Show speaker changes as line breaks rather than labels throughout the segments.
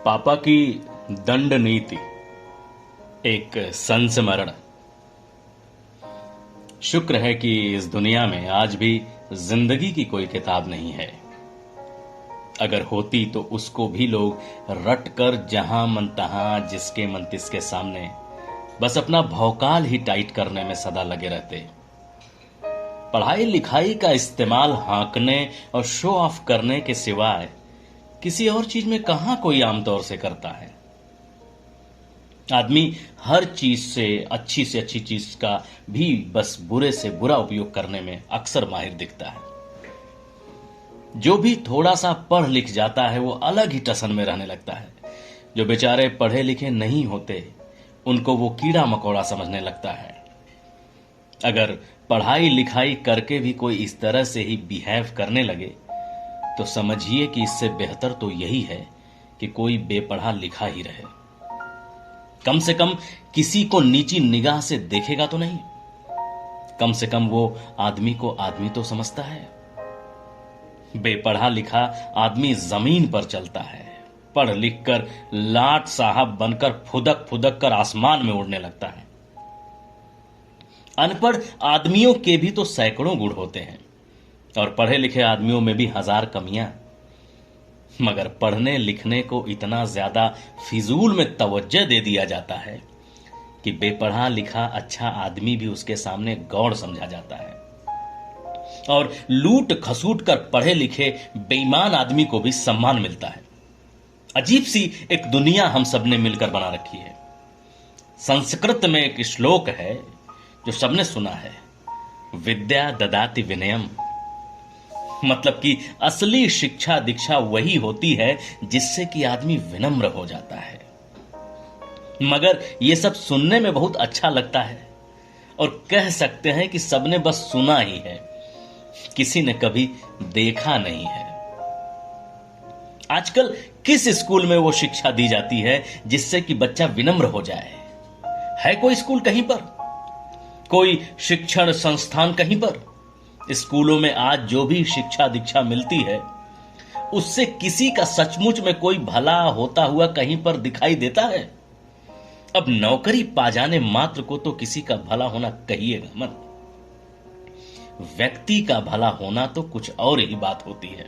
पापा की दंड नीति, एक संस्मरण। शुक्र है कि इस दुनिया में आज भी जिंदगी की कोई किताब नहीं है। अगर होती तो उसको भी लोग रट कर जहां मन तहां जिसके मन तिसके सामने बस अपना भौकाल ही टाइट करने में सदा लगे रहते। पढ़ाई लिखाई का इस्तेमाल हाँकने और शो ऑफ करने के सिवाय किसी और चीज में कहां कोई आमतौर से करता है। आदमी हर चीज से अच्छी चीज का भी बस बुरे से बुरा उपयोग करने में अक्सर माहिर दिखता है। जो भी थोड़ा सा पढ़ लिख जाता है वो अलग ही टसन में रहने लगता है। जो बेचारे पढ़े लिखे नहीं होते उनको वो कीड़ा मकोड़ा समझने लगता है। अगर पढ़ाई लिखाई करके भी कोई इस तरह से ही बिहेव करने लगे तो समझिए कि इससे बेहतर तो यही है कि कोई बेपढ़ा लिखा ही रहे। कम से कम किसी को नीची निगाह से देखेगा तो नहीं। कम से कम वो आदमी को आदमी तो समझता है। बेपढ़ा लिखा आदमी जमीन पर चलता है। पढ़ लिख कर लाट साहब बनकर फुदक फुदक कर आसमान में उड़ने लगता है। अनपढ़ आदमियों के भी तो सैकड़ों गुण होते हैं और पढ़े लिखे आदमियों में भी हजार कमियां। मगर पढ़ने लिखने को इतना ज्यादा फिजूल में तवज्जो दे दिया जाता है कि बेपढ़ा लिखा अच्छा आदमी भी उसके सामने गौर समझा जाता है और लूट खसूट कर पढ़े लिखे बेईमान आदमी को भी सम्मान मिलता है। अजीब सी एक दुनिया हम सबने मिलकर बना रखी है। संस्कृत में एक श्लोक है जो सबने सुना है, विद्या ददाति विनयम। मतलब कि असली शिक्षा दीक्षा वही होती है जिससे कि आदमी विनम्र हो जाता है। मगर यह सब सुनने में बहुत अच्छा लगता है और कह सकते हैं कि सबने बस सुना ही है, किसी ने कभी देखा नहीं है। आजकल किस स्कूल में वो शिक्षा दी जाती है जिससे कि बच्चा विनम्र हो जाए? है कोई स्कूल कहीं पर? कोई शिक्षण संस्थान कहीं पर? स्कूलों में आज जो भी शिक्षा दीक्षा मिलती है उससे किसी का सचमुच में कोई भला होता हुआ कहीं पर दिखाई देता है? अब नौकरी पा जाने मात्र को तो किसी का भला होना कहिएगा मत। व्यक्ति का भला होना तो कुछ और ही बात होती है।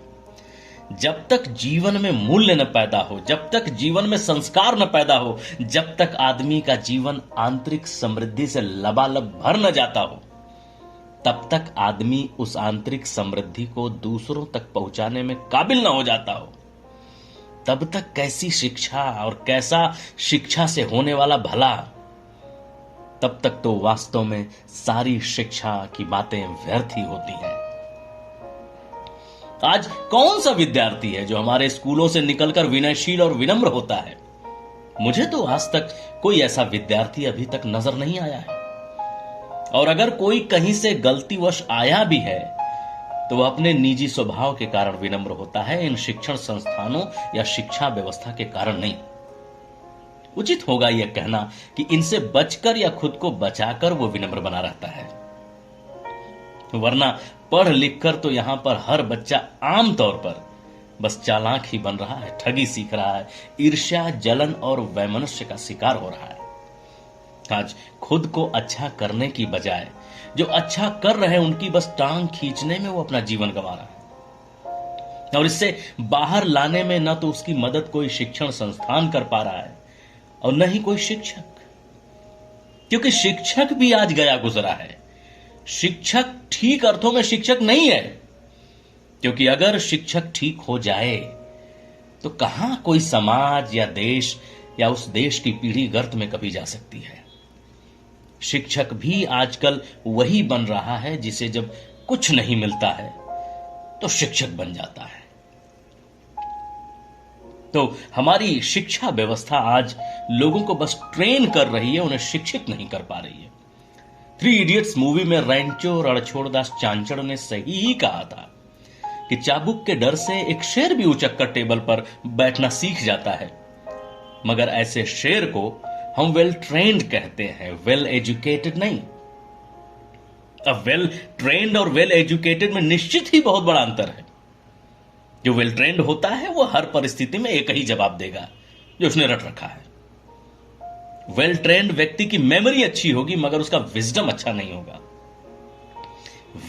जब तक जीवन में मूल्य न पैदा हो, जब तक जीवन में संस्कार न पैदा हो, जब तक आदमी का जीवन आंतरिक समृद्धि से लबालब भर न जाता हो, तब तक आदमी उस आंतरिक समृद्धि को दूसरों तक पहुंचाने में काबिल न हो जाता हो, तब तक कैसी शिक्षा और कैसा शिक्षा से होने वाला भला, तब तक तो वास्तव में सारी शिक्षा की बातें व्यर्थ ही होती हैं। आज कौन सा विद्यार्थी है जो हमारे स्कूलों से निकलकर विनयशील और विनम्र होता है? मुझे तो आज तक कोई ऐसा विद्यार्थी अभी तक नजर नहीं आया है। और अगर कोई कहीं से गलतीवश आया भी है तो वह अपने निजी स्वभाव के कारण विनम्र होता है, इन शिक्षण संस्थानों या शिक्षा व्यवस्था के कारण नहीं। उचित होगा यह कहना कि इनसे बचकर या खुद को बचाकर वो विनम्र बना रहता है। वरना पढ़ लिख कर तो यहां पर हर बच्चा आमतौर पर बस चालाक ही बन रहा है, ठगी सीख रहा है, ईर्ष्या जलन और वैमनस्य का शिकार हो रहा है। आज खुद को अच्छा करने की बजाय जो अच्छा कर रहे हैं उनकी बस टांग खींचने में वो अपना जीवन गंवा रहा है और इससे बाहर लाने में न तो उसकी मदद कोई शिक्षण संस्थान कर पा रहा है और न ही कोई शिक्षक, क्योंकि शिक्षक भी आज गया गुजरा है। शिक्षक ठीक अर्थों में शिक्षक नहीं है, क्योंकि अगर शिक्षक ठीक हो जाए तो कहां कोई समाज या देश या उस देश की पीढ़ी गर्त में कभी जा सकती है। शिक्षक भी आजकल वही बन रहा है जिसे जब कुछ नहीं मिलता है तो शिक्षक बन जाता है। तो हमारी शिक्षा व्यवस्था आज लोगों को बस ट्रेन कर रही है, उन्हें शिक्षित नहीं कर पा रही है। 3 इडियट्स मूवी में रैंचो रणछोड़दास चांचड़ ने सही ही कहा था कि चाबुक के डर से एक शेर भी उचक कर टेबल पर बैठना सीख जाता है, मगर ऐसे शेर को हम वेल ट्रेन्ड कहते हैं, वेल एजुकेटेड नहीं। अब वेल ट्रेन्ड और वेल एजुकेटेड में निश्चित ही बहुत बड़ा अंतर है। जो वेल ट्रेन्ड होता है वो हर परिस्थिति में एक ही जवाब देगा, जो उसने रट रखा है। वेल ट्रेन्ड व्यक्ति की मेमोरी अच्छी होगी मगर उसका विजडम अच्छा नहीं होगा।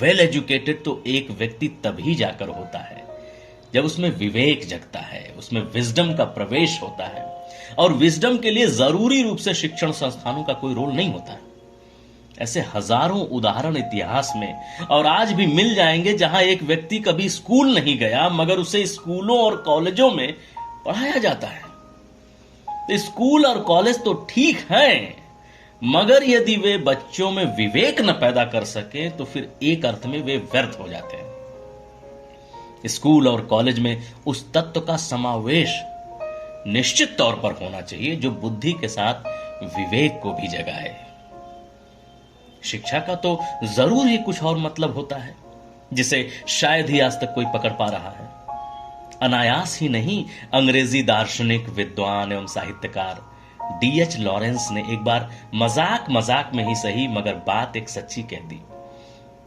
वेल एजुकेटेड तो एक व्यक्ति तभी जाकर होता है जब उसमें विवेक जगता है, उसमें विजडम का प्रवेश होता है। और विजडम के लिए जरूरी रूप से शिक्षण संस्थानों का कोई रोल नहीं होता है। ऐसे हजारों उदाहरण इतिहास में और आज भी मिल जाएंगे जहां एक व्यक्ति कभी स्कूल नहीं गया मगर उसे स्कूलों और कॉलेजों में पढ़ाया जाता है। तो स्कूल और कॉलेज तो ठीक हैं, मगर यदि वे बच्चों में विवेक न पैदा कर सके तो फिर एक अर्थ में वे व्यर्थ हो जाते हैं। स्कूल और कॉलेज में उस तत्व का समावेश निश्चित तौर पर होना चाहिए जो बुद्धि के साथ विवेक को भी जगाए। शिक्षा का तो जरूर ही कुछ और मतलब होता है जिसे शायद ही आज तक कोई पकड़ पा रहा है। अनायास ही नहीं, अंग्रेजी दार्शनिक, विद्वान एवं साहित्यकार D.H. लॉरेंस ने एक बार मजाक मजाक में ही सही मगर बात एक सच्ची कह दी,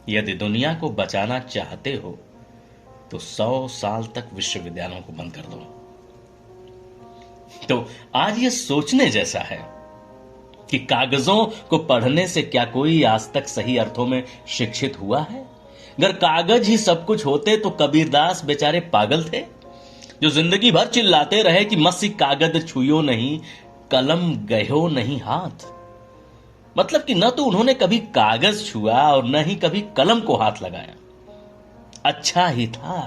यदि दुनिया को बचाना चाहते हो तो 100 साल तक विश्वविद्यालयों को बंद कर दो। तो आज ये सोचने जैसा है कि कागजों को पढ़ने से क्या कोई आज तक सही अर्थों में शिक्षित हुआ है? अगर कागज ही सब कुछ होते तो कबीरदास बेचारे पागल थे जो जिंदगी भर चिल्लाते रहे कि मसी कागज छुयो नहीं, कलम गयो नहीं हाथ। मतलब कि न तो उन्होंने कभी कागज छुआ और न ही कभी कलम को हाथ लगाया। अच्छा ही था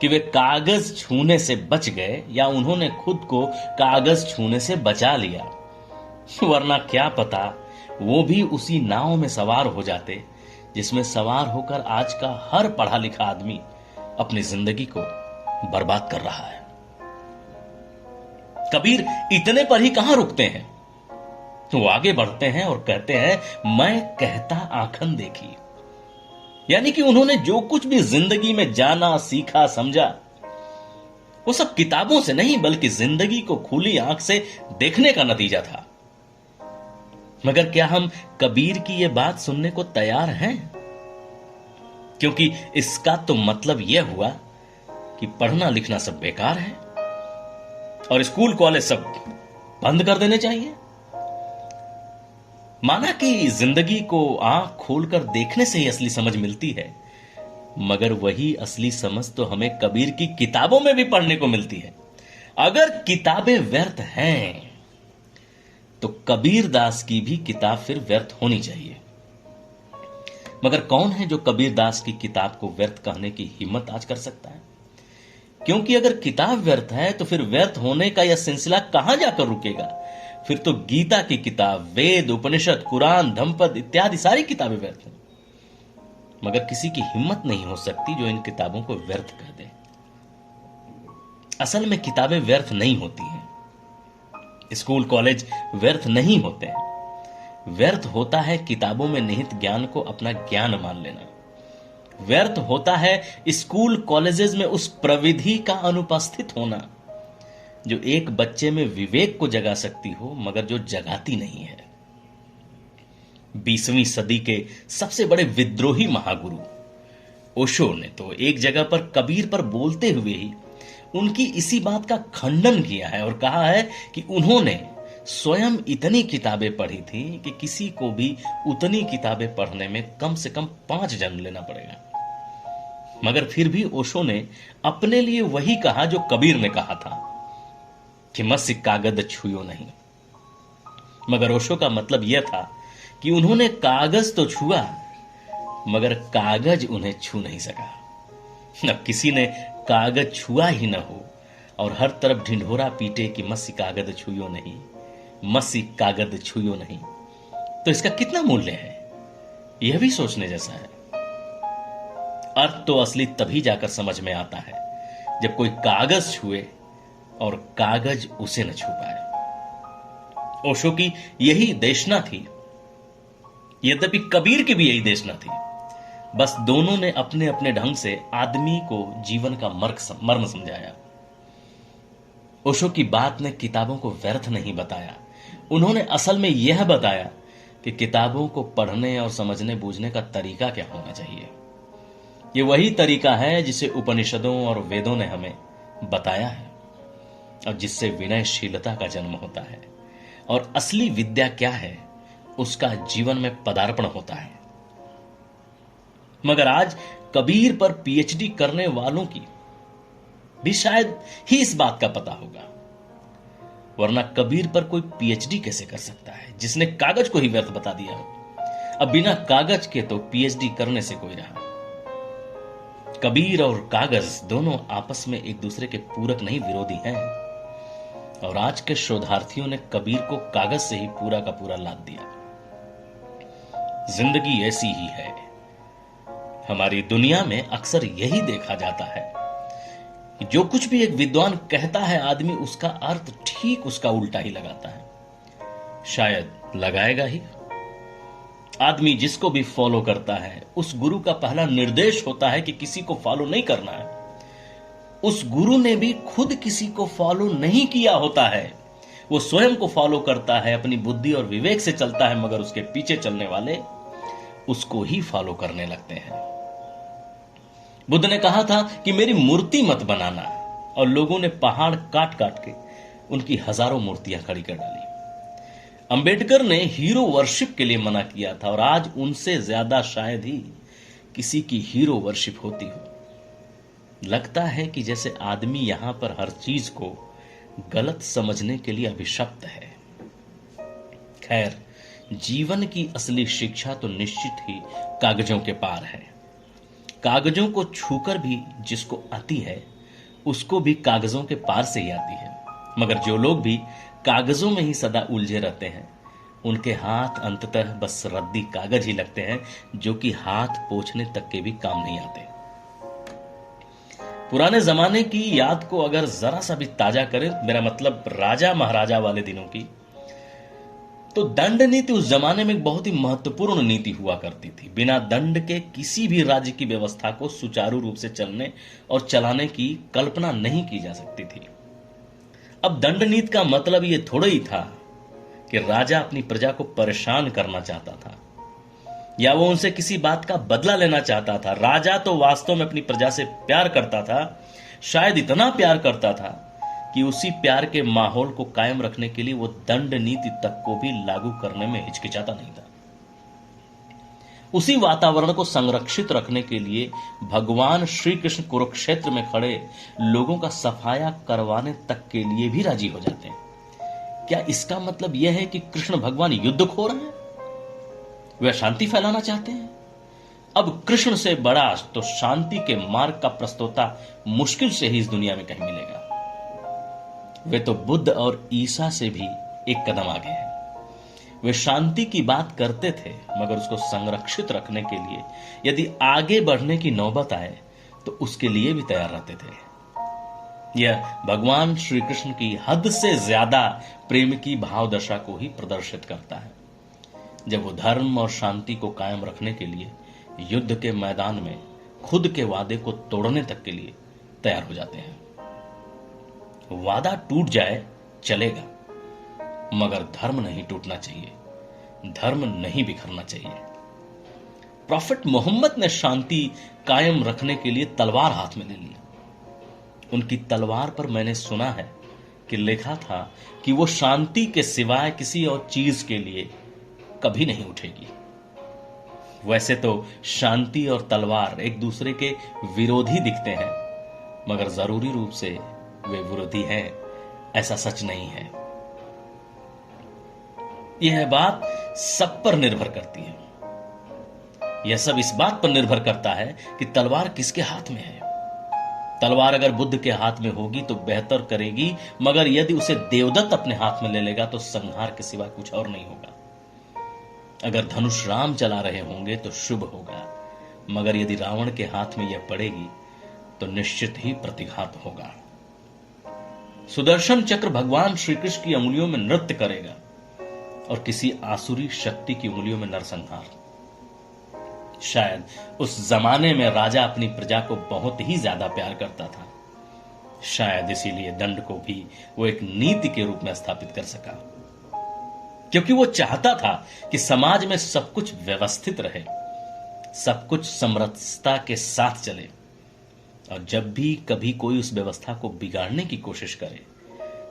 कि वे कागज छूने से बच गए या उन्होंने खुद को कागज छूने से बचा लिया, वरना क्या पता वो भी उसी नाव में सवार हो जाते जिसमें सवार होकर आज का हर पढ़ा लिखा आदमी अपनी जिंदगी को बर्बाद कर रहा है। कबीर इतने पर ही कहां रुकते हैं, वो आगे बढ़ते हैं और कहते हैं, मैं कहता आंखन देखी। यानी कि उन्होंने जो कुछ भी जिंदगी में जाना, सीखा, समझा, वो सब किताबों से नहीं बल्कि जिंदगी को खुली आंख से देखने का नतीजा था। मगर क्या हम कबीर की यह बात सुनने को तैयार हैं? क्योंकि इसका तो मतलब यह हुआ कि पढ़ना लिखना सब बेकार है और स्कूल कॉलेज सब बंद कर देने चाहिए। माना कि जिंदगी को आंख खोलकर देखने से ही असली समझ मिलती है, मगर वही असली समझ तो हमें कबीर की किताबों में भी पढ़ने को मिलती है। अगर किताबें व्यर्थ हैं तो कबीर दास की भी किताब फिर व्यर्थ होनी चाहिए। मगर कौन है जो कबीर दास की किताब को व्यर्थ कहने की हिम्मत आज कर सकता है? क्योंकि अगर किताब व्यर्थ है तो फिर व्यर्थ होने का यह सिलसिला कहां जाकर रुकेगा? फिर तो गीता की किताब, वेद, उपनिषद, कुरान, धम्पद इत्यादि सारी किताबें व्यर्थ हैं। मगर किसी की हिम्मत नहीं हो सकती जो इन किताबों को व्यर्थ कह दे। असल में किताबें व्यर्थ नहीं होती हैं, स्कूल कॉलेज व्यर्थ नहीं होते हैं। व्यर्थ होता है किताबों में निहित ज्ञान को अपना ज्ञान मान लेना। व्यर्थ होता है स्कूल कॉलेजेस में उस प्रविधि का अनुपस्थित होना जो एक बच्चे में विवेक को जगा सकती हो मगर जो जगाती नहीं है। 20वीं सदी के सबसे बड़े विद्रोही महागुरु ओशो ने तो एक जगह पर कबीर पर बोलते हुए ही उनकी इसी बात का खंडन किया है और कहा है कि उन्होंने स्वयं इतनी किताबें पढ़ी थी कि किसी को भी उतनी किताबें पढ़ने में कम से कम 5 जन्म लेना पड़ेगा। मगर फिर भी ओशो ने अपने लिए वही कहा जो कबीर ने कहा था कि मसी कागज छुयो नहीं। मगर ओशो का मतलब यह था कि उन्होंने कागज तो छुआ मगर कागज उन्हें छू नहीं सका। अब किसी ने कागज छुआ ही न हो और हर तरफ ढिंढोरा पीटे कि मसी कागज छुयो नहीं, मसी कागज छुयो नहीं, तो इसका कितना मूल्य है? यह भी सोचने जैसा है। अर्थ तो असली तभी जाकर समझ में आता है जब कोई कागज छुए और कागज उसे न छू पाए। ओशो की यही देशना थी, यद्यपि कबीर की भी यही देशना थी। बस दोनों ने अपने अपने ढंग से आदमी को जीवन का मर्म समझाया। ओशो की बात ने किताबों को व्यर्थ नहीं बताया, उन्होंने असल में यह बताया कि किताबों को पढ़ने और समझने बूझने का तरीका क्या होना चाहिए। यह वही तरीका है जिसे उपनिषदों और वेदों ने हमें बताया है। और जिससे विनयशीलता का जन्म होता है और असली विद्या क्या है उसका जीवन में पदार्पण होता है। मगर आज कबीर पर पीएचडी करने वालों की भी शायद ही इस बात का पता होगा, वरना कबीर पर कोई पीएचडी कैसे कर सकता है जिसने कागज को ही व्यर्थ बता दिया हो। अब बिना कागज के तो पीएचडी करने से कोई रहा। कबीर और कागज दोनों आपस में एक दूसरे के पूरक नहीं विरोधी हैं, और आज के शोधार्थियों ने कबीर को कागज से ही पूरा का पूरा लाद दिया। जिंदगी ऐसी ही है। हमारी दुनिया में अक्सर यही देखा जाता है कि जो कुछ भी एक विद्वान कहता है आदमी उसका अर्थ ठीक उसका उल्टा ही लगाता है। शायद लगाएगा ही। आदमी जिसको भी फॉलो करता है उस गुरु का पहला निर्देश होता है कि किसी को फॉलो नहीं करना है। उस गुरु ने भी खुद किसी को फॉलो नहीं किया होता है, वो स्वयं को फॉलो करता है, अपनी बुद्धि और विवेक से चलता है, मगर उसके पीछे चलने वाले उसको ही फॉलो करने लगते हैं। बुद्ध ने कहा था कि मेरी मूर्ति मत बनाना, और लोगों ने पहाड़ काट काट के उनकी हजारों मूर्तियां खड़ी कर डाली। अंबेडकर ने हीरो वर्शिप के लिए मना किया था, और आज उनसे ज्यादा शायद ही किसी की हीरो वर्शिप होती हो। लगता है कि जैसे आदमी यहां पर हर चीज को गलत समझने के लिए अभिशप्त है। खैर, जीवन की असली शिक्षा तो निश्चित ही कागजों के पार है। कागजों को छूकर भी जिसको आती है उसको भी कागजों के पार से ही आती है। मगर जो लोग भी कागजों में ही सदा उलझे रहते हैं उनके हाथ अंततः बस रद्दी कागज ही लगते हैं, जो कि हाथ पोंछने तक के भी काम नहीं आते। पुराने जमाने की याद को अगर जरा सा भी ताजा करें, मेरा मतलब राजा महाराजा वाले दिनों की, तो दंड नीति उस जमाने में एक बहुत ही महत्वपूर्ण नीति हुआ करती थी। बिना दंड के किसी भी राज्य की व्यवस्था को सुचारू रूप से चलने और चलाने की कल्पना नहीं की जा सकती थी। अब दंड नीति का मतलब यह थोड़ा ही था कि राजा अपनी प्रजा को परेशान करना चाहता था या वो उनसे किसी बात का बदला लेना चाहता था। राजा तो वास्तव में अपनी प्रजा से प्यार करता था, शायद इतना प्यार करता था कि उसी प्यार के माहौल को कायम रखने के लिए वो दंड नीति तक को भी लागू करने में हिचकिचाता नहीं था। उसी वातावरण को संरक्षित रखने के लिए भगवान श्री कृष्ण कुरुक्षेत्र में खड़े लोगों का सफाया करवाने तक के लिए भी राजी हो जाते हैं। क्या इसका मतलब यह है कि कृष्ण भगवान युद्ध खो रहे हैं? वे शांति फैलाना चाहते हैं? अब कृष्ण से बड़ा तो शांति के मार्ग का प्रस्तोता मुश्किल से ही इस दुनिया में कहीं मिलेगा। वे तो बुद्ध और ईसा से भी एक कदम आगे हैं। वे शांति की बात करते थे, मगर उसको संरक्षित रखने के लिए यदि आगे बढ़ने की नौबत आए तो उसके लिए भी तैयार रहते थे। यह भगवान श्री कृष्ण की हद से ज्यादा प्रेम की भाव दशा को ही प्रदर्शित करता है, जब वो धर्म और शांति को कायम रखने के लिए युद्ध के मैदान में खुद के वादे को तोड़ने तक के लिए तैयार हो जाते हैं। वादा टूट जाए चलेगा, मगर धर्म नहीं टूटना चाहिए, धर्म नहीं बिखरना चाहिए। प्रॉफिट मोहम्मद ने शांति कायम रखने के लिए तलवार हाथ में ले ली। उनकी तलवार पर मैंने सुना है कि लिखा था कि वो शांति के सिवाय किसी और चीज के लिए कभी नहीं उठेगी। वैसे तो शांति और तलवार एक दूसरे के विरोधी दिखते हैं, मगर जरूरी रूप से वे विरोधी हैं ऐसा सच नहीं है। यह बात सब पर निर्भर करती है। यह सब इस बात पर निर्भर करता है कि तलवार किसके हाथ में है। तलवार अगर बुद्ध के हाथ में होगी तो बेहतर करेगी, मगर यदि उसे देवदत्त अपने हाथ में ले लेगा तो संहार के सिवा कुछ और नहीं होगा। अगर धनुष राम चला रहे होंगे तो शुभ होगा, मगर यदि रावण के हाथ में यह पड़ेगी तो निश्चित ही प्रतिघात होगा। सुदर्शन चक्र भगवान श्री कृष्ण की अंगुलियों में नृत्य करेगा और किसी आसुरी शक्ति की उंगलियों में नरसंहार। शायद उस जमाने में राजा अपनी प्रजा को बहुत ही ज्यादा प्यार करता था। शायद इसीलिए दंड को भी वो एक नीति के रूप में स्थापित कर सका, क्योंकि वो चाहता था कि समाज में सब कुछ व्यवस्थित रहे, सब कुछ समरसता के साथ चले, और जब भी कभी कोई उस व्यवस्था को बिगाड़ने की कोशिश करे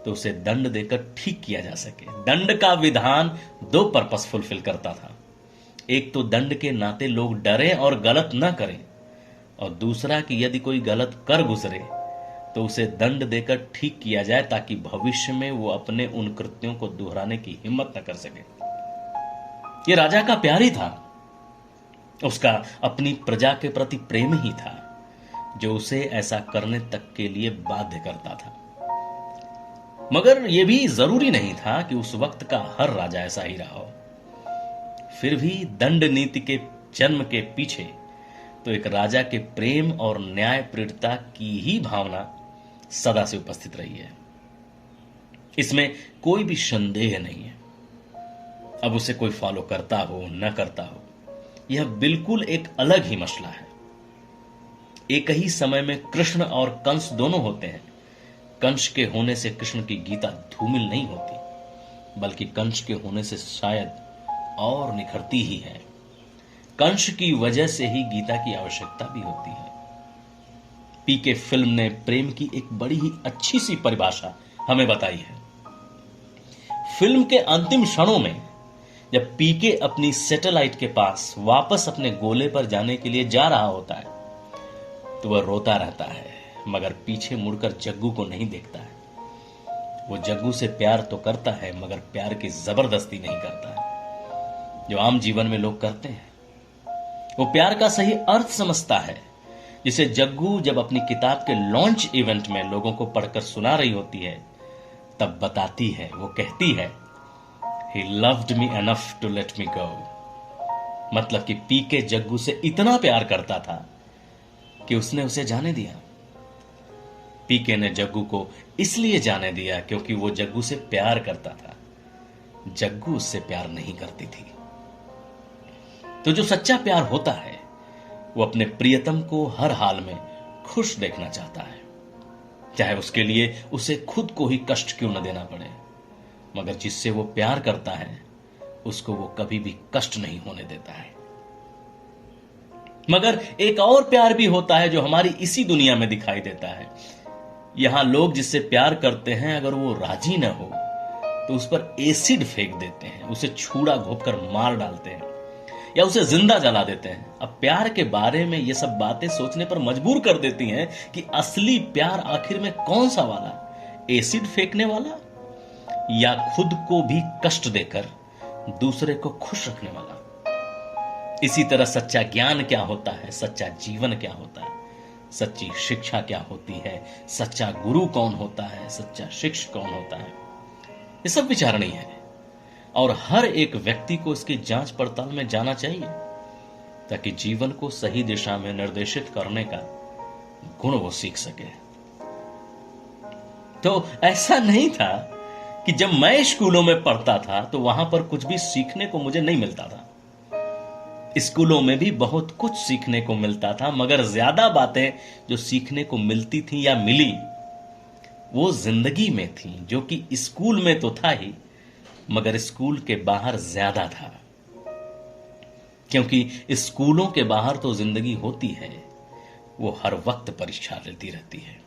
तो उसे दंड देकर ठीक किया जा सके। दंड का विधान दो पर्पस फुलफिल करता था। एक तो दंड के नाते लोग डरें और गलत न करें, और दूसरा कि यदि कोई गलत कर गुजरे तो उसे दंड देकर ठीक किया जाए ताकि भविष्य में वो अपने उन कृत्यों को दोहराने की हिम्मत न कर सके। ये राजा का प्यार ही था, उसका अपनी प्रजा के प्रति प्रेम ही था जो उसे ऐसा करने तक के लिए बाध्य करता था। मगर यह भी जरूरी नहीं था कि उस वक्त का हर राजा ऐसा ही रहा हो। फिर भी दंड नीति के जन्म के पीछे तो एक राजा के प्रेम और न्यायप्रियता की ही भावना सदा से उपस्थित रही है। इसमें कोई भी संदेह नहीं है। अब उसे कोई फॉलो करता हो न करता हो, यह बिल्कुल एक अलग ही मसला है। एक ही समय में कृष्ण और कंस दोनों होते हैं। कंस के होने से कृष्ण की गीता धूमिल नहीं होती, बल्कि कंस के होने से शायद और निखरती ही है। कंस की वजह से ही गीता की आवश्यकता भी होती है। पीके फिल्म ने प्रेम की एक बड़ी ही अच्छी सी परिभाषा हमें बताई है। फिल्म के अंतिम क्षणों में जब पीके अपनी सैटेलाइट के पास वापस अपने गोले पर जाने के लिए जा रहा होता है तो वह रोता रहता है, मगर पीछे मुड़कर जग्गू को नहीं देखता है। वो जग्गू से प्यार तो करता है, मगर प्यार की जबरदस्ती नहीं करता है जो आम जीवन में लोग करते हैं। वो प्यार का सही अर्थ समझता है, जिसे जग्गू जब अपनी किताब के लॉन्च इवेंट में लोगों को पढ़कर सुना रही होती है तब बताती है। वो कहती है, He loved me enough to let me go। मतलब कि पीके जग्गू से इतना प्यार करता था कि उसने उसे जाने दिया। पीके ने जग्गू को इसलिए जाने दिया क्योंकि वो जग्गू से प्यार करता था, जग्गू उससे प्यार नहीं करती थी। तो जो सच्चा प्यार होता है वो अपने प्रियतम को हर हाल में खुश देखना चाहता है, चाहे उसके लिए उसे खुद को ही कष्ट क्यों न देना पड़े। मगर जिससे वो प्यार करता है उसको वो कभी भी कष्ट नहीं होने देता है। मगर एक और प्यार भी होता है जो हमारी इसी दुनिया में दिखाई देता है। यहां लोग जिससे प्यार करते हैं, अगर वो राजी न हो तो उस पर एसिड फेंक देते हैं, उसे छुरा घोंपकर मार डालते हैं या उसे जिंदा जला देते हैं। अब प्यार के बारे में ये सब बातें सोचने पर मजबूर कर देती हैं कि असली प्यार आखिर में कौन सा वाला, एसिड फेंकने वाला या खुद को भी कष्ट देकर दूसरे को खुश रखने वाला। इसी तरह सच्चा ज्ञान क्या होता है, सच्चा जीवन क्या होता है, सच्ची शिक्षा क्या होती है, सच्चा गुरु कौन होता है, सच्चा शिक्षक कौन होता है, ये सब विचारणीय है और हर एक व्यक्ति को इसकी जांच पड़ताल में जाना चाहिए ताकि जीवन को सही दिशा में निर्देशित करने का गुण वो सीख सके। तो ऐसा नहीं था कि जब मैं स्कूलों में पढ़ता था तो वहां पर कुछ भी सीखने को मुझे नहीं मिलता था। स्कूलों में भी बहुत कुछ सीखने को मिलता था, मगर ज्यादा बातें जो सीखने को मिलती थी या मिली वो जिंदगी में थी, जो कि स्कूल में तो था ही मगर स्कूल के बाहर ज्यादा था। क्योंकि स्कूलों के बाहर तो जिंदगी होती है, वो हर वक्त परीक्षा लेती रहती है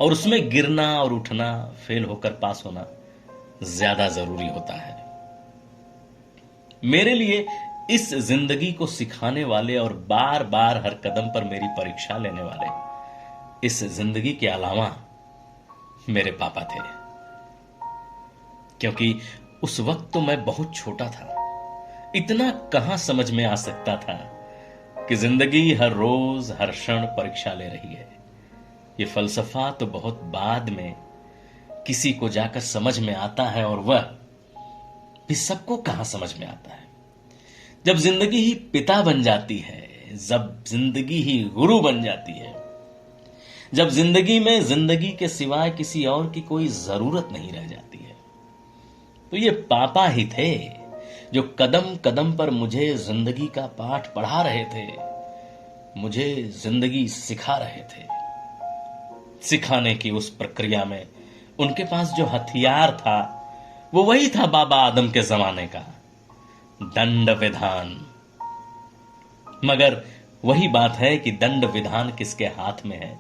और उसमें गिरना और उठना, फेल होकर पास होना ज्यादा जरूरी होता है। मेरे लिए इस जिंदगी को सिखाने वाले और बार बार हर कदम पर मेरी परीक्षा लेने वाले इस जिंदगी के अलावा मेरे पापा थे। क्योंकि उस वक्त तो मैं बहुत छोटा था, इतना कहां समझ में आ सकता था कि जिंदगी हर रोज हर क्षण परीक्षा ले रही है। ये फलसफा तो बहुत बाद में किसी को जाकर समझ में आता है और वह भी सबको कहां समझ में आता है। जब जिंदगी ही पिता बन जाती है, जब जिंदगी ही गुरु बन जाती है, जब जिंदगी में जिंदगी के सिवाय किसी और की कोई जरूरत नहीं रह जाती है, तो ये पापा ही थे जो कदम कदम पर मुझे जिंदगी का पाठ पढ़ा रहे थे, मुझे जिंदगी सिखा रहे थे। सिखाने की उस प्रक्रिया में उनके पास जो हथियार था वो वही था बाबा आदम के जमाने का दंड विधान। मगर वही बात है कि दंड विधान किसके हाथ में है,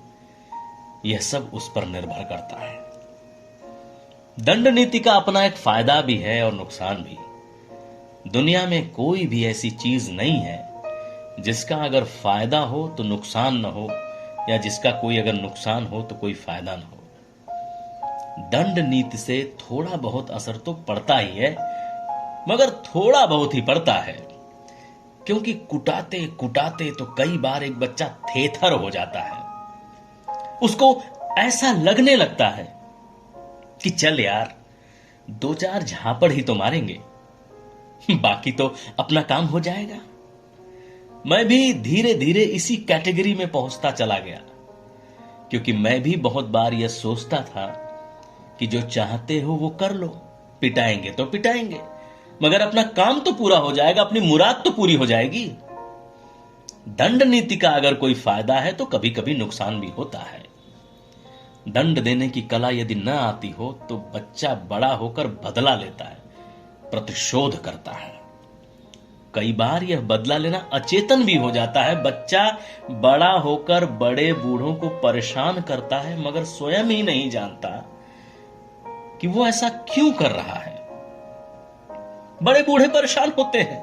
यह सब उस पर निर्भर करता है। दंड नीति का अपना एक फायदा भी है और नुकसान भी। दुनिया में कोई भी ऐसी चीज नहीं है जिसका अगर फायदा हो तो नुकसान न हो, या जिसका कोई अगर नुकसान हो तो कोई फायदा न हो। दंड नीति से थोड़ा बहुत असर तो पड़ता ही है, मगर थोड़ा बहुत ही पड़ता है, क्योंकि कुटाते कुटाते तो कई बार एक बच्चा थेथर हो जाता है। उसको ऐसा लगने लगता है कि चल यार, दो चार झापड़ ही तो मारेंगे, बाकी तो अपना काम हो जाएगा। मैं भी धीरे धीरे इसी कैटेगरी में पहुंचता चला गया, क्योंकि मैं भी बहुत बार यह सोचता था कि जो चाहते हो वो कर लो, पिटाएंगे तो पिटाएंगे, मगर अपना काम तो पूरा हो जाएगा, अपनी मुराद तो पूरी हो जाएगी। दंड नीति का अगर कोई फायदा है तो कभी कभी नुकसान भी होता है। दंड देने की कला यदि न आती हो तो बच्चा बड़ा होकर बदला लेता है, प्रतिशोध करता है। कई बार यह बदला लेना अचेतन भी हो जाता है। बच्चा बड़ा होकर बड़े बूढ़ों को परेशान करता है, मगर स्वयं ही नहीं जानता कि वो ऐसा क्यों कर रहा है। बड़े बूढ़े परेशान होते हैं,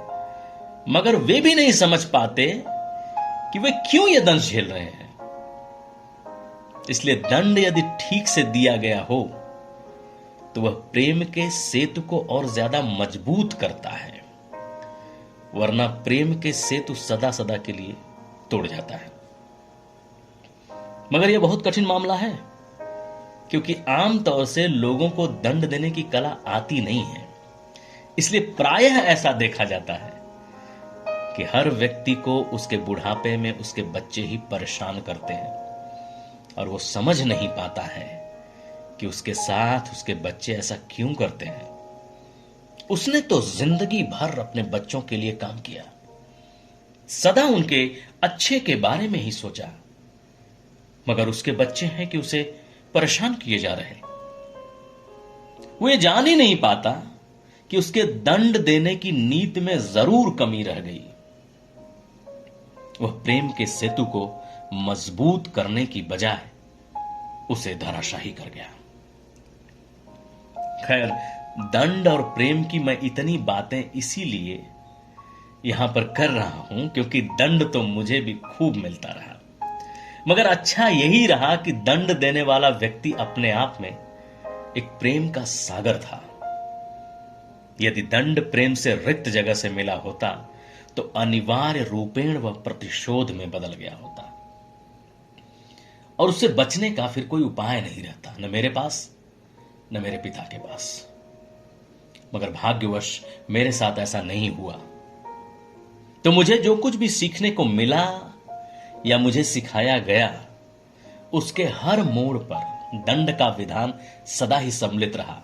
मगर वे भी नहीं समझ पाते कि वे क्यों ये दंड झेल रहे हैं। इसलिए दंड यदि ठीक से दिया गया हो तो वह प्रेम के सेतु को और ज्यादा मजबूत करता है, वरना प्रेम के सेतु सदा सदा के लिए तोड़ जाता है। मगर यह बहुत कठिन मामला है, क्योंकि आमतौर से लोगों को दंड देने की कला आती नहीं है। इसलिए प्रायः ऐसा देखा जाता है कि हर व्यक्ति को उसके बुढ़ापे में उसके बच्चे ही परेशान करते हैं, और वो समझ नहीं पाता है कि उसके साथ उसके बच्चे ऐसा क्यों करते हैं। उसने तो जिंदगी भर अपने बच्चों के लिए काम किया, सदा उनके अच्छे के बारे में ही सोचा, मगर उसके बच्चे हैं कि उसे परेशान किए जा रहे। वो ये जान ही नहीं पाता कि उसके दंड देने की नीति में जरूर कमी रह गई। वह प्रेम के सेतु को मजबूत करने की बजाय उसे धराशाही कर गया। खैर, दंड और प्रेम की मैं इतनी बातें इसीलिए यहां पर कर रहा हूं क्योंकि दंड तो मुझे भी खूब मिलता रहा, मगर अच्छा यही रहा कि दंड देने वाला व्यक्ति अपने आप में एक प्रेम का सागर था। यदि दंड प्रेम से रिक्त जगह से मिला होता तो अनिवार्य रूपेण वह प्रतिशोध में बदल गया होता, और उससे बचने का फिर कोई उपाय नहीं रहता, न मेरे पास न मेरे पिता के पास। मगर भाग्यवश मेरे साथ ऐसा नहीं हुआ। तो मुझे जो कुछ भी सीखने को मिला या मुझे सिखाया गया, उसके हर मोड़ पर दंड का विधान सदा ही सम्मिलित रहा,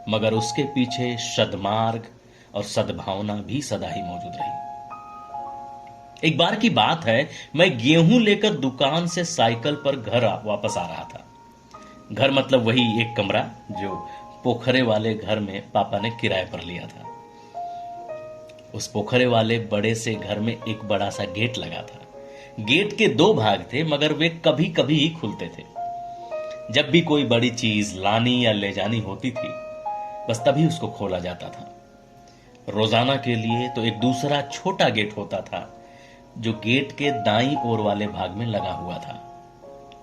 मगर उसके पीछे सद्मार्ग और सद्भावना भी सदा ही मौजूद रही। एक बार की बात है, मैं गेहूं लेकर दुकान से साइकिल पर घर वापस आ रहा था। घर मतलब वही एक कमरा जो पोखरे वाले घर में पापा ने किराए पर लिया था। उस पोखरे वाले बड़े से घर में एक बड़ा सा गेट लगा था। गेट के दो भाग थे, मगर वे कभी कभी ही खुलते थे। जब भी कोई बड़ी चीज लानी या ले जानी होती थी, बस तभी उसको खोला जाता था। रोजाना के लिए तो एक दूसरा छोटा गेट होता था जो गेट के दाईं ओर वाले भाग में लगा हुआ था।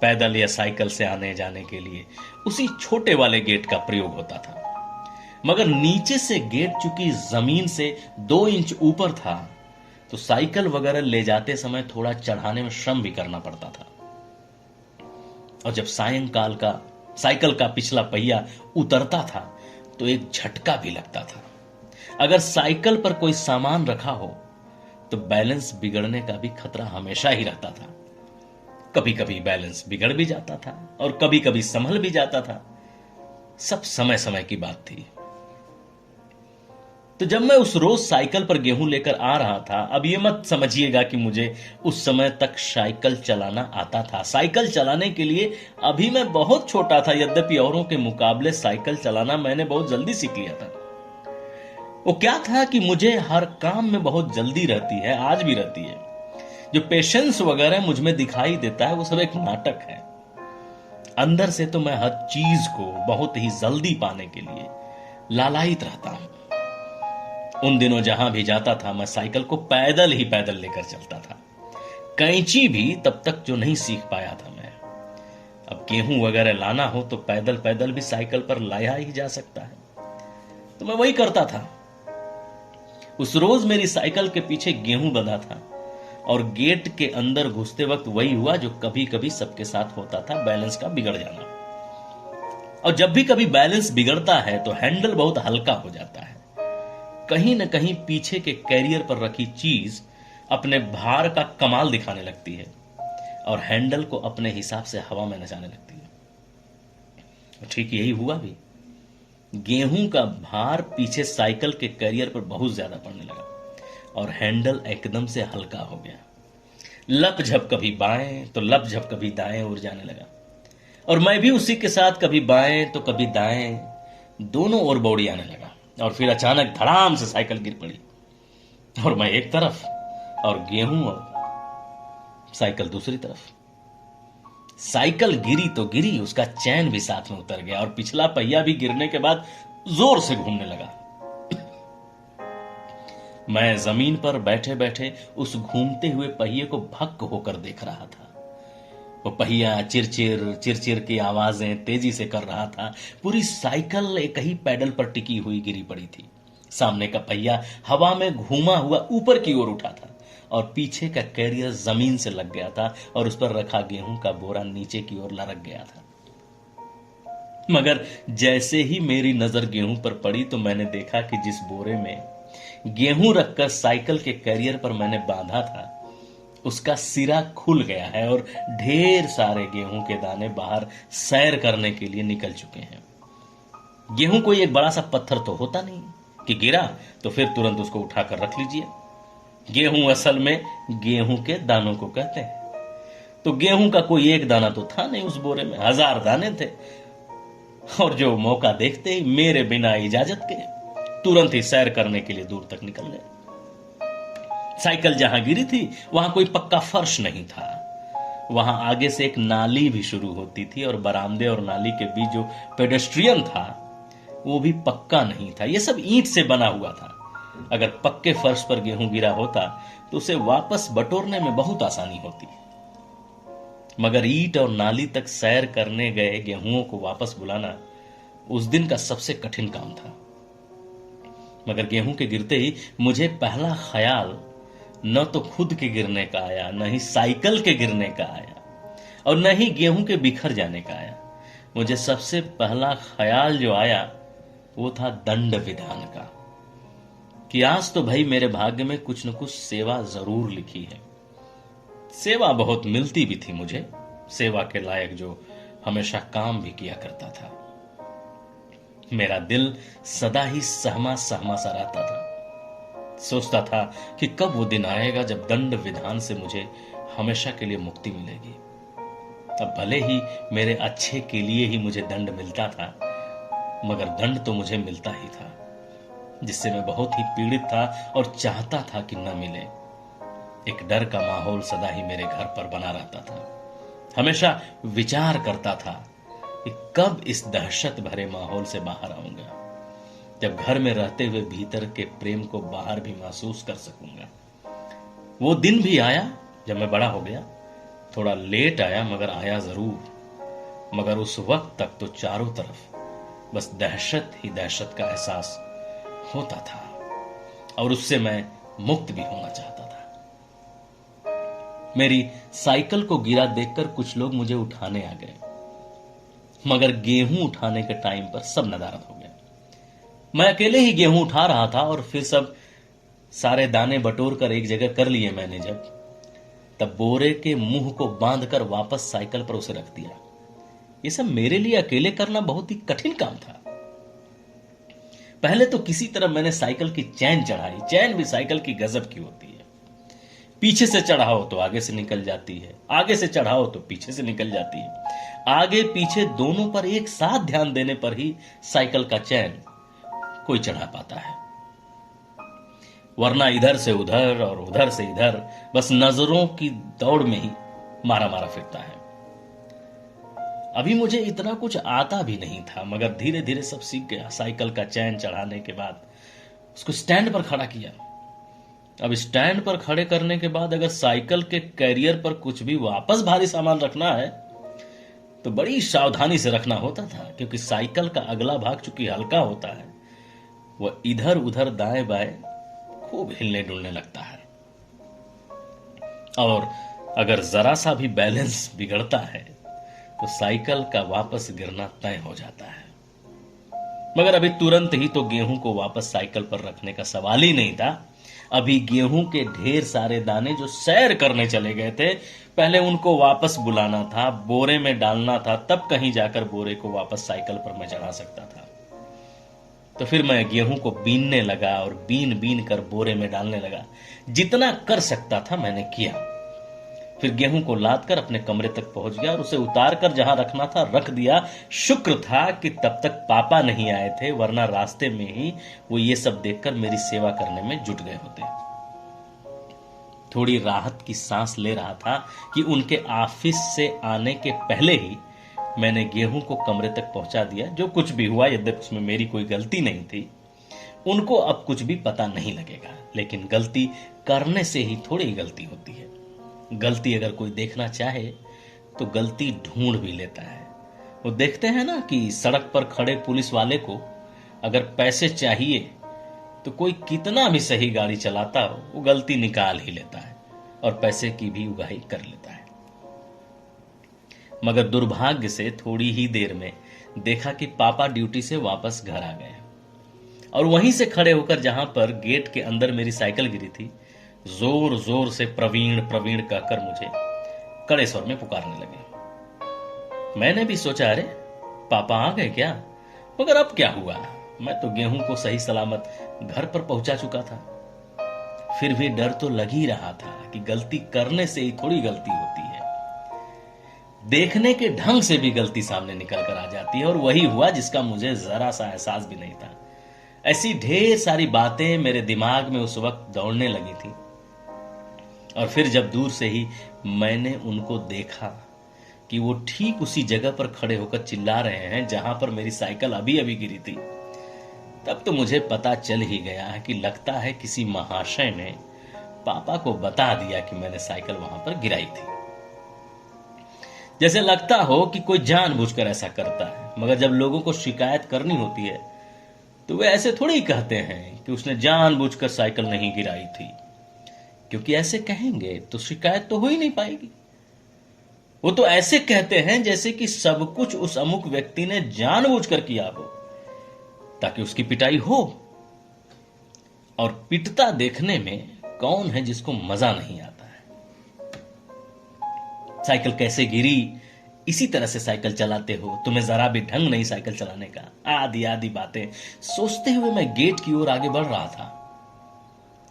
पैदल या साइकिल से आने जाने के लिए उसी छोटे वाले गेट का प्रयोग होता था। मगर नीचे से गेट चूंकि जमीन से 2 इंच ऊपर था, तो साइकिल वगैरह ले जाते समय थोड़ा चढ़ाने में श्रम भी करना पड़ता था। और जब सायंकाल का साइकिल का पिछला पहिया उतरता था तो एक झटका भी लगता था। अगर साइकिल पर कोई सामान रखा हो तो बैलेंस बिगड़ने का भी खतरा हमेशा ही रहता था। कभी कभी बैलेंस बिगड़ भी जाता था और कभी कभी संभल भी जाता था। सब समय समय की बात थी। तो जब मैं उस रोज साइकिल पर गेहूं लेकर आ रहा था, अब ये मत समझिएगा कि मुझे उस समय तक साइकिल चलाना आता था। साइकिल चलाने के लिए अभी मैं बहुत छोटा था, यद्यपि औरों के मुकाबले साइकिल चलाना मैंने बहुत जल्दी सीख लिया था। वो क्या था कि मुझे हर काम में बहुत जल्दी रहती है, आज भी रहती है। जो पेशेंस वगैरह मुझ में दिखाई देता है वो सब एक नाटक है। अंदर से तो मैं हर चीज को बहुत ही जल्दी पाने के लिए लालायित रहता हूं। उन दिनों जहां भी जाता था मैं साइकिल को पैदल ही पैदल लेकर चलता था। कैंची भी तब तक जो नहीं सीख पाया था मैं। अब गेहूं वगैरह लाना हो तो पैदल पैदल भी साइकिल पर लाया ही जा सकता है, तो मैं वही करता था। उस रोज मेरी साइकिल के पीछे गेहूं बंधा था और गेट के अंदर घुसते वक्त वही हुआ जो कभी कभी सबके साथ होता था, बैलेंस का बिगड़ जाना। और जब भी कभी बैलेंस बिगड़ता है तो हैंडल बहुत हल्का हो जाता है। कहीं न कहीं पीछे के कैरियर पर रखी चीज अपने भार का कमाल दिखाने लगती है और हैंडल को अपने हिसाब से हवा में नचाने लगती है। ठीक यही हुआ भी। गेहूं का भार पीछे साइकिल के कैरियर पर बहुत ज्यादा पड़ने लगा और हैंडल एकदम से हल्का हो गया। लप झप कभी बाएं तो लप झप कभी दाएं उड़ जाने लगा और मैं भी उसी के साथ कभी बाएं तो कभी दाएं दोनों ओर बौड़ी आने लगा। और फिर अचानक धड़ाम से साइकिल गिर पड़ी और मैं एक तरफ और गेहूं और साइकिल दूसरी तरफ। साइकिल गिरी तो गिरी, उसका चैन भी साथ में उतर गया और पिछला पहिया भी गिरने के बाद जोर से घूमने लगा। मैं जमीन पर बैठे बैठे उस घूमते हुए पहिए को भक्क होकर देख रहा था। वो पहिया चिरचिर चिरचिर की आवाजें तेजी से कर रहा था। पूरी साइकिल एक ही पैडल पर टिकी हुई गिरी पड़ी थी। सामने का पहिया हवा में घूमा हुआ ऊपर की ओर उठा था और पीछे का कैरियर जमीन से लग गया था और उस पर रखा गेहूं का बोरा नीचे की ओर लरक गया था। मगर जैसे ही मेरी नजर गेहूं पर पड़ी तो मैंने देखा कि जिस बोरे में गेहूं रखकर साइकिल के कैरियर पर मैंने बांधा था उसका सिरा खुल गया है और ढेर सारे गेहूं के दाने बाहर सैर करने के लिए निकल चुके हैं। गेहूं कोई एक बड़ा सा पत्थर तो होता नहीं कि गिरा तो फिर तुरंत उसको उठाकर रख लीजिए। गेहूं असल में गेहूं के दानों को कहते हैं। तो गेहूं का कोई एक दाना तो था नहीं उस बोरे में, 1000 दाने थे और जो मौका देखते ही मेरे बिना इजाजत के तुरंत ही सैर करने के लिए दूर तक निकल गए। साइकिल जहां गिरी थी वहां कोई पक्का फर्श नहीं था। वहां आगे से एक नाली भी शुरू होती थी और बरामदे और नाली के बीच जो पेडेस्ट्रियन था वो भी पक्का नहीं था। यह सब ईंट से बना हुआ था। अगर पक्के फर्श पर गेहूं गिरा होता तो उसे वापस बटोरने में बहुत आसानी होती, मगर ईंट और नाली तक सैर करने गए गेहूं को वापस बुलाना उस दिन का सबसे कठिन काम था। मगर गेहूं के गिरते ही मुझे पहला ख्याल न तो खुद के गिरने का आया, न ही साइकिल के गिरने का आया और न ही गेहूं के बिखर जाने का आया। मुझे सबसे पहला ख्याल जो आया वो था दंड विधान का, कि आज तो भाई मेरे भाग्य में कुछ न कुछ सेवा जरूर लिखी है। सेवा बहुत मिलती भी थी मुझे, सेवा के लायक जो हमेशा काम भी किया करता था। मेरा दिल सदा ही सहमा सहमा सा रहता था। सोचता था कि कब वो दिन आएगा जब दंड विधान से मुझे हमेशा के लिए मुक्ति मिलेगी। तब भले ही मेरे अच्छे के लिए ही मुझे दंड मिलता था, मगर दंड तो मुझे मिलता ही था, जिससे मैं बहुत ही पीड़ित था और चाहता था कि न मिले। एक डर का माहौल सदा ही मेरे घर पर बना रहता था। हमेशा विचार करता था कि कब इस दहशत भरे माहौल से बाहर आऊंगा, जब घर में रहते हुए भीतर के प्रेम को बाहर भी महसूस कर सकूंगा। वो दिन भी आया जब मैं बड़ा हो गया। थोड़ा लेट आया मगर आया जरूर। मगर उस वक्त तक तो चारों तरफ बस दहशत ही दहशत का एहसास होता था और उससे मैं मुक्त भी होना चाहता था। मेरी साइकिल को गिरा देखकर कुछ लोग मुझे उठाने आ गए, मगर गेहूं उठाने के टाइम पर सब नदारद हो गया। मैं अकेले ही गेहूं उठा रहा था और फिर सब सारे दाने बटोर कर एक जगह कर लिए मैंने जब, तब बोरे के मुंह को बांधकर वापस साइकिल पर उसे रख दिया। यह सब मेरे लिए अकेले करना बहुत ही कठिन काम था। पहले तो किसी तरह मैंने साइकिल की चैन चढ़ाई। चैन भी साइकिल की गजब की होती है। पीछे से चढ़ाओ तो आगे से निकल जाती है, आगे से चढ़ाओ तो पीछे से निकल जाती है। आगे पीछे दोनों पर एक साथ ध्यान देने पर ही साइकिल का चैन कोई चढ़ा पाता है, वरना इधर से उधर और उधर से इधर बस नजरों की दौड़ में ही मारा मारा फिरता है। अभी मुझे इतना कुछ आता भी नहीं था, मगर धीरे धीरे सब सीख गया। साइकिल का चैन चढ़ाने के बाद उसको स्टैंड पर खड़ा किया। अब स्टैंड पर खड़े करने के बाद अगर साइकिल के कैरियर पर कुछ भी वापस भारी सामान रखना है तो बड़ी सावधानी से रखना होता था, क्योंकि साइकिल का अगला भाग चूंकि हल्का होता है, वह इधर उधर दाएं बाएं खूब हिलने डुलने लगता है, और अगर जरा सा भी बैलेंस बिगड़ता है तो साइकिल का वापस गिरना तय हो जाता है। मगर अभी तुरंत ही तो गेहूं को वापस साइकिल पर रखने का सवाल ही नहीं था। अभी गेहूं के ढेर सारे दाने जो सैर करने चले गए थे, पहले उनको वापस बुलाना था, बोरे में डालना था, तब कहीं जाकर बोरे को वापस साइकिल पर मैं चढ़ा सकता था। तो फिर मैं गेहूं को बीनने लगा और बीन बीन कर बोरे में डालने लगा। जितना कर सकता था मैंने किया। फिर गेहूं को लाद कर अपने कमरे तक पहुंच गया और उसे उतार कर जहां रखना था रख दिया। शुक्र था कि तब तक पापा नहीं आए थे, वरना रास्ते में ही वो ये सब देखकर मेरी सेवा करने में जुट गए होते। थोड़ी राहत की सांस ले रहा था कि उनके ऑफिस से आने के पहले ही मैंने गेहूं को कमरे तक पहुंचा दिया। जो कुछ भी हुआ, यद्यपि उसमें मेरी कोई गलती नहीं थी, उनको अब कुछ भी पता नहीं लगेगा। लेकिन गलती करने से ही थोड़ी गलती होती है। गलती अगर कोई देखना चाहे तो गलती ढूंढ भी लेता है। वो देखते हैं ना कि सड़क पर खड़े पुलिस वाले को अगर पैसे चाहिए तो कोई कितना भी सही गाड़ी चलाता हो, वो गलती निकाल ही लेता है और पैसे की भी उगाही कर लेता है। मगर दुर्भाग्य से थोड़ी ही देर में देखा कि पापा ड्यूटी से वापस घर आ गए और वहीं से खड़े होकर जहां पर गेट के अंदर मेरी साइकिल गिरी थी, जोर जोर से प्रवीण प्रवीण कहकर मुझे कड़े स्वर में पुकारने लगे। मैंने भी सोचा, अरे पापा आ गए क्या? मगर अब क्या हुआ? मैं तो गेहूं को सही सलामत घर पर पहुंचा चुका था। फिर भी डर तो लग ही रहा था कि गलती करने से ही थोड़ी गलती होती है, देखने के ढंग से भी गलती सामने निकल कर आ जाती है। और वही हुआ जिसका मुझे जरा सा एहसास भी नहीं था। ऐसी ढेर सारी बातें मेरे दिमाग में उस वक्त दौड़ने लगी थी। और फिर जब दूर से ही मैंने उनको देखा कि वो ठीक उसी जगह पर खड़े होकर चिल्ला रहे हैं जहां पर मेरी साइकिल अभी अभी गिरी थी, तब तो मुझे पता चल ही गया है कि लगता है किसी महाशय ने पापा को बता दिया कि मैंने साइकिल वहां पर गिराई थी। जैसे लगता हो कि कोई जानबूझकर ऐसा करता है। मगर जब लोगों को शिकायत करनी होती है तो वे ऐसे थोड़ी ही कहते हैं कि उसने जानबूझकर साइकिल नहीं गिराई थी, क्योंकि ऐसे कहेंगे तो शिकायत तो हो ही नहीं पाएगी। वो तो ऐसे कहते हैं जैसे कि सब कुछ उस अमुक व्यक्ति ने जानबूझकर किया हो ताकि उसकी पिटाई हो। और पिटता देखने में कौन है जिसको मजा नहीं आता है। साइकिल कैसे गिरी, इसी तरह से साइकिल चलाते हो, तुम्हें जरा भी ढंग नहीं साइकिल चलाने का, आदि आदि बातें सोचते हुए मैं गेट की ओर आगे बढ़ रहा था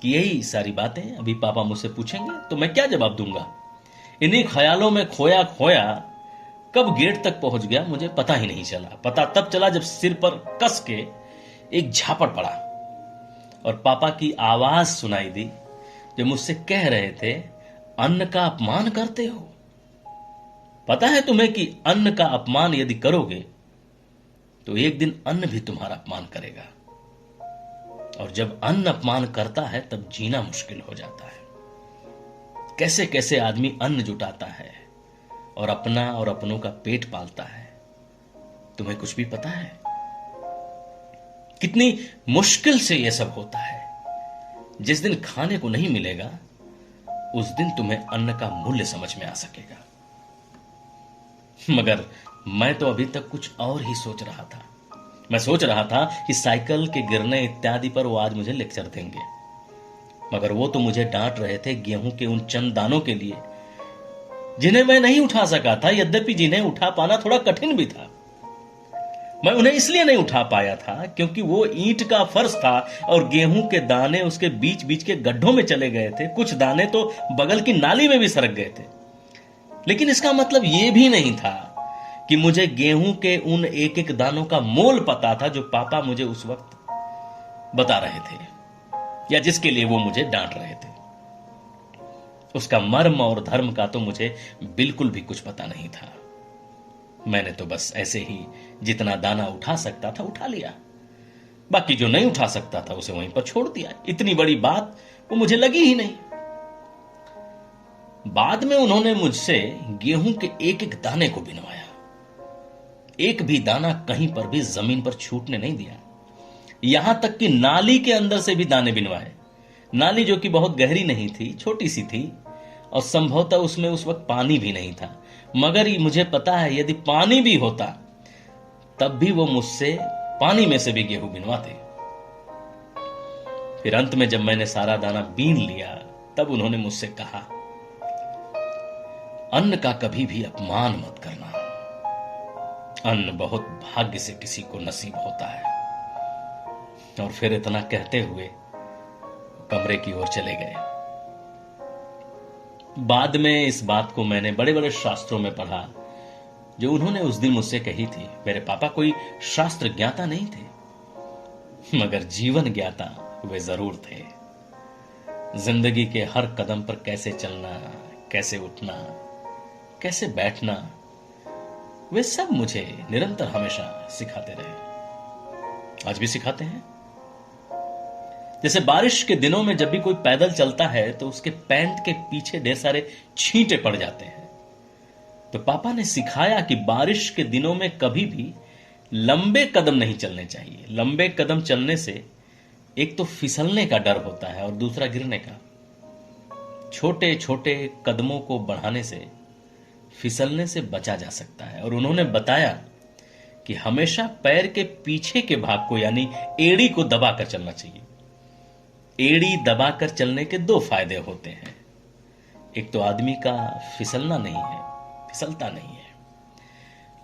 कि यही सारी बातें अभी पापा मुझसे पूछेंगे तो मैं क्या जवाब दूंगा। इन्हीं ख्यालों में खोया खोया कब गेट तक पहुंच गया मुझे पता ही नहीं चला। पता तब चला जब सिर पर कस के एक झापड़ पड़ा और पापा की आवाज सुनाई दी जो मुझसे कह रहे थे, अन्न का अपमान करते हो? पता है तुम्हें कि अन्न का अपमान यदि करोगे तो एक दिन अन्न भी तुम्हारा अपमान करेगा। और जब अन्न अपमान करता है तब जीना मुश्किल हो जाता है। कैसे कैसे आदमी अन्न जुटाता है और अपना और अपनों का पेट पालता है, तुम्हें कुछ भी पता है? कितनी मुश्किल से यह सब होता है। जिस दिन खाने को नहीं मिलेगा उस दिन तुम्हें अन्न का मूल्य समझ में आ सकेगा। मगर मैं तो अभी तक कुछ और ही सोच रहा था। मैं सोच रहा था कि साइकिल के गिरने इत्यादि पर वो आज मुझे लेक्चर देंगे, मगर वो तो मुझे डांट रहे थे गेहूं के उन चंद दानों के लिए जिन्हें मैं नहीं उठा सका था, यद्यपि जिन्हें उठा पाना थोड़ा कठिन भी था। मैं उन्हें इसलिए नहीं उठा पाया था क्योंकि वो ईंट का फर्श था और गेहूं के दाने उसके बीच बीच के गड्ढों में चले गए थे। कुछ दाने तो बगल की नाली में भी सरक गए थे। लेकिन इसका मतलब यह भी नहीं था कि मुझे गेहूं के उन एक एक दानों का मोल पता था जो पापा मुझे उस वक्त बता रहे थे या जिसके लिए वो मुझे डांट रहे थे। उसका मर्म और धर्म का तो मुझे बिल्कुल भी कुछ पता नहीं था। मैंने तो बस ऐसे ही जितना दाना उठा सकता था उठा लिया, बाकी जो नहीं उठा सकता था उसे वहीं पर छोड़ दिया। इतनी बड़ी बात वो मुझे लगी ही नहीं। बाद में उन्होंने मुझसे गेहूं के एक एक दाने को बिनवाया, एक भी दाना कहीं पर भी जमीन पर छूटने नहीं दिया। यहां तक कि नाली के अंदर से भी दाने बिनवाए। नाली जो कि बहुत गहरी नहीं थी, छोटी सी थी, और संभवतः उसमें उस वक्त पानी भी नहीं था। मगर मुझे पता है यदि पानी भी होता तब भी वो मुझसे पानी में से भी गेहूं बिनवाते। फिर अंत में जब मैंने सारा दाना बीन लिया तब उन्होंने मुझसे कहा, अन्न का कभी भी अपमान मत करना। अन्न बहुत भाग्य से किसी को नसीब होता है। और फिर इतना कहते हुए कमरे की ओर चले गए। बाद में इस बात को मैंने बड़े बड़े शास्त्रों में पढ़ा जो उन्होंने उस दिन मुझसे कही थी। मेरे पापा कोई शास्त्र ज्ञाता नहीं थे, मगर जीवन ज्ञाता वे जरूर थे। जिंदगी के हर कदम पर कैसे चलना, कैसे उठना, कैसे बैठना, वे सब मुझे निरंतर हमेशा सिखाते रहे, आज भी सिखाते हैं। जैसे बारिश के दिनों में जब भी कोई पैदल चलता है तो उसके पैंट के पीछे ढेर सारे छींटे पड़ जाते हैं। तो पापा ने सिखाया कि बारिश के दिनों में कभी भी लंबे कदम नहीं चलने चाहिए। लंबे कदम चलने से एक तो फिसलने का डर होता है और दूसरा गिरने का। छोटे छोटे कदमों को बढ़ाने से फिसलने से बचा जा सकता है। और उन्होंने बताया कि हमेशा पैर के पीछे के भाग को यानी एड़ी को दबाकर चलना चाहिए। एड़ी दबाकर चलने के दो फायदे होते हैं। एक तो आदमी का फिसलना नहीं है, फिसलता नहीं है,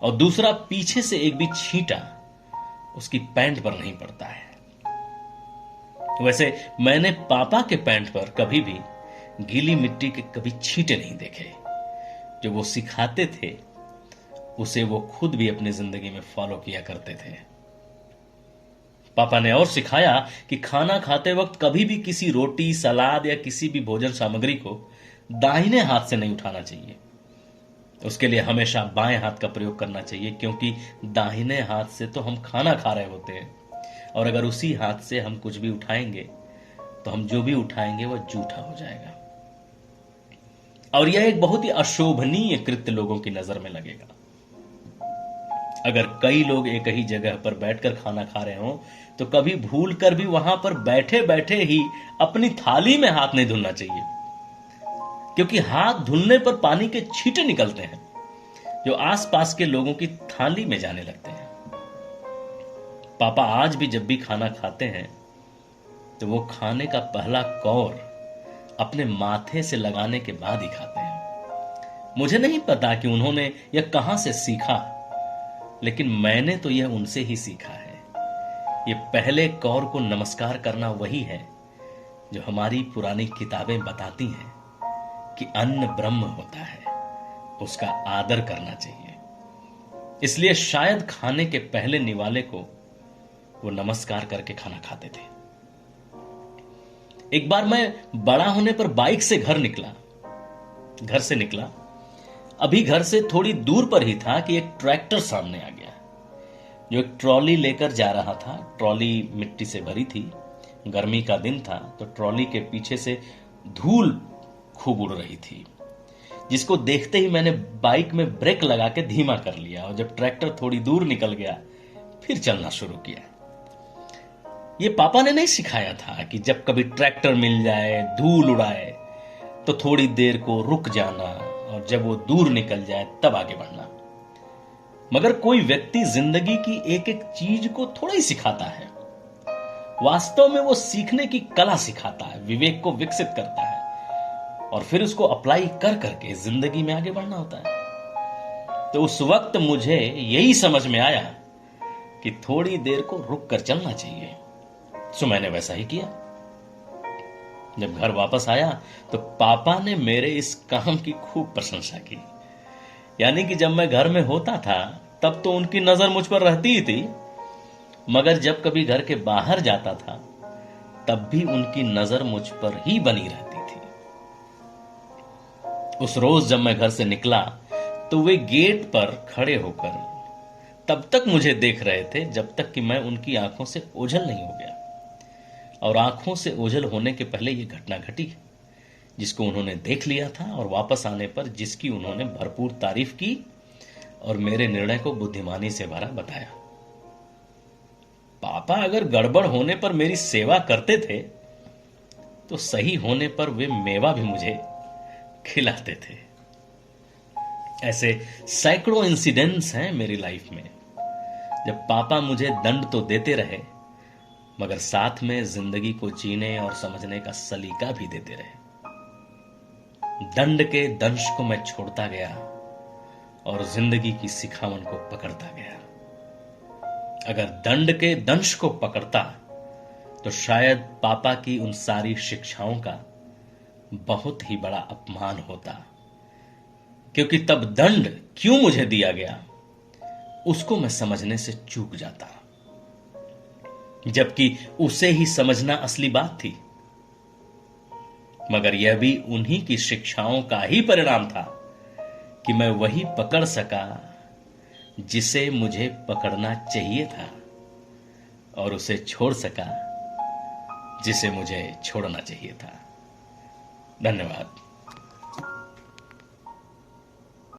और दूसरा पीछे से एक भी छींटा उसकी पैंट पर नहीं पड़ता है। वैसे मैंने पापा के पैंट पर कभी भी गीली मिट्टी के कभी छींटे नहीं देखे। जो वो सिखाते थे उसे वो खुद भी अपनी जिंदगी में फॉलो किया करते थे। पापा ने और सिखाया कि खाना खाते वक्त कभी भी किसी रोटी, सलाद या किसी भी भोजन सामग्री को दाहिने हाथ से नहीं उठाना चाहिए। उसके लिए हमेशा बाएं हाथ का प्रयोग करना चाहिए, क्योंकि दाहिने हाथ से तो हम खाना खा रहे होते हैं, और अगर उसी हाथ से हम कुछ भी उठाएंगे तो हम जो भी उठाएंगे वह जूठा हो जाएगा, और यह एक बहुत ही अशोभनीय कृत्य लोगों की नजर में लगेगा। अगर कई लोग एक ही जगह पर बैठकर खाना खा रहे हो तो कभी भूल कर भी वहां पर बैठे बैठे ही अपनी थाली में हाथ नहीं धुलना चाहिए, क्योंकि हाथ धुलने पर पानी के छींटे निकलते हैं जो आसपास के लोगों की थाली में जाने लगते हैं। पापा आज भी जब भी खाना खाते हैं तो वो खाने का पहला कौर अपने माथे से लगाने के बाद ही खाते हैं। मुझे नहीं पता कि उन्होंने यह कहां से सीखा, लेकिन मैंने तो यह उनसे ही सीखा है। ये पहले कौर को नमस्कार करना वही है जो हमारी पुरानी किताबें बताती हैं कि अन्न ब्रह्म होता है, उसका आदर करना चाहिए। इसलिए शायद खाने के पहले निवाले को वो नमस्कार करके खाना खाते थे। एक बार मैं बड़ा होने पर बाइक से घर से निकला। अभी घर से थोड़ी दूर पर ही था कि एक ट्रैक्टर सामने आ गया जो एक ट्रॉली लेकर जा रहा था। ट्रॉली मिट्टी से भरी थी, गर्मी का दिन था, तो ट्रॉली के पीछे से धूल खूब उड़ रही थी, जिसको देखते ही मैंने बाइक में ब्रेक लगा के धीमा कर लिया, और जब ट्रैक्टर थोड़ी दूर निकल गया फिर चलना शुरू किया। ये पापा ने नहीं सिखाया था कि जब कभी ट्रैक्टर मिल जाए, धूल उड़ाए, तो थोड़ी देर को रुक जाना, और जब वो दूर निकल जाए तब आगे बढ़ना। मगर कोई व्यक्ति जिंदगी की एक एक चीज को थोड़ा ही सिखाता है, वास्तव में वो सीखने की कला सिखाता है, विवेक को विकसित करता है, और फिर उसको अप्लाई कर करके जिंदगी में आगे बढ़ना होता है। तो उस वक्त मुझे यही समझ में आया कि थोड़ी देर को रुक कर चलना चाहिए, सो मैंने वैसा ही किया। जब घर वापस आया तो पापा ने मेरे इस काम की खूब प्रशंसा की। यानी कि जब मैं घर में होता था तब तो उनकी नजर मुझ पर रहती ही थी, मगर जब कभी घर के बाहर जाता था तब भी उनकी नजर मुझ पर ही बनी रहती थी। उस रोज जब मैं घर से निकला तो वे गेट पर खड़े होकर तब तक मुझे देख रहे थे जब तक कि मैं उनकी आंखों से ओझल नहीं हो गया। और आंखों से ओझल होने के पहले यह घटना घटी जिसको उन्होंने देख लिया था, और वापस आने पर जिसकी उन्होंने भरपूर तारीफ की और मेरे निर्णय को बुद्धिमानी से भरा बताया। पापा अगर गड़बड़ होने पर मेरी सेवा करते थे तो सही होने पर वे मेवा भी मुझे खिलाते थे। ऐसे सैकड़ों इंसिडेंट्स हैं मेरी लाइफ में जब पापा मुझे दंड तो देते रहे मगर साथ में जिंदगी को जीने और समझने का सलीका भी देते रहे। दंड के दंश को मैं छोड़ता गया और जिंदगी की सिखावन को पकड़ता गया। अगर दंड के दंश को पकड़ता तो शायद पापा की उन सारी शिक्षाओं का बहुत ही बड़ा अपमान होता, क्योंकि तब दंड क्यों मुझे दिया गया उसको मैं समझने से चूक जाता, जबकि उसे ही समझना असली बात थी। मगर यह भी उन्हीं की शिक्षाओं का ही परिणाम था कि मैं वही पकड़ सका जिसे मुझे पकड़ना चाहिए था और उसे छोड़ सका जिसे मुझे छोड़ना चाहिए था। धन्यवाद।